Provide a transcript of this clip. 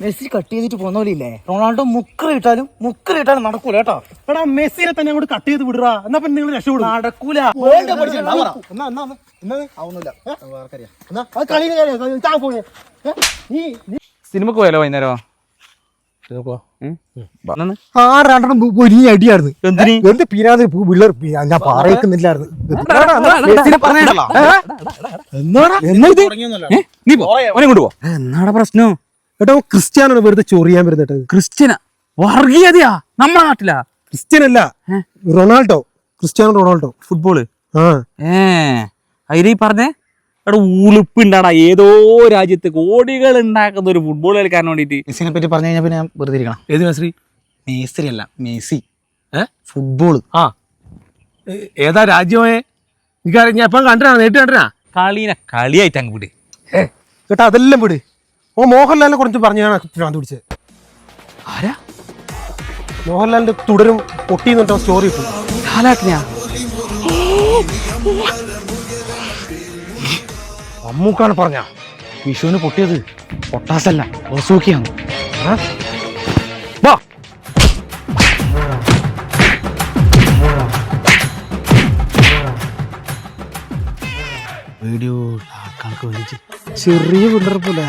Messi cut ചെയ്തിട്ട് പോന്നോലില്ലേ Ronaldo മുക്കറിട്ടാലും നടക്കൂല കേട്ടോ. എടാ മെസ്സിനെ തന്നെ അങ്ങോട്ട് കട്ട് ചെയ്ത് വിടുക. എന്നാ പിന്നെ നിങ്ങൾ രക്ഷപ്പെടും. നടക്കൂല. സിനിമക്ക് പോയാലോ വൈകുന്നേരം? അടിയായിരുന്നു. എന്ത് പീരാത് പിള്ളേർ ഞാൻ പറയുന്നില്ലായിരുന്നു. എന്നാടാ പ്രശ്നം? എടോ ക്രിസ്ത്യാനോ വെറുതെ ചൊറിയാൻ വരുന്നിട്ട്. ക്രിസ്ത്യനാ? വർഗീയതയാ നമ്മളെ നാട്ടിലാ? ക്രിസ്ത്യൻ അല്ല, റൊണാൾഡോ. Cristiano Ronaldo football. അതിലീ പറഞ്ഞേ എടാ ഉളുപ്പുണ്ടാടാ. ഏതോ രാജ്യത്ത് കോടികൾ ഉണ്ടാക്കുന്ന ഒരു ഫുട്ബോൾ കളിക്കാരൻ വേണ്ടിട്ട് മെസ്സിനെ പറ്റി പറഞ്ഞു കഴിഞ്ഞാൽ പിന്നെ വെറുതെ ഇരിക്കണം. ഏത് മെസ്സി? മേസരി അല്ല, മെസ്സി. ഫുട്ബോള്. ഏതാ രാജ്യമേ? ഞാൻ എപ്പം കണ്ടാ, നേരിട്ട് കണ്ടാ? കളിയായിട്ട് അങ്ങ് വിട് കേട്ടാ. അതെല്ലാം വിട്. ഓ മോഹൻലാലിനെ കുറച്ച് പറഞ്ഞാണ് ഭ്രാന്ത് പിടിച്ചത്. ആരാ? മോഹൻലാലിന്റെ തുടരും പൊട്ടിന്നിട്ടോ സ്റ്റോറി ഇട്ടു. അമ്മൂക്കാണ് പറഞ്ഞ വിഷുവിന് പൊട്ടിയത് പൊട്ടാസല്ല, ബസൂക്കിയാണ്. വീഡിയോ കണക്ക് വലിച്ച് ചെറിയ പിള്ളേർ പോലെ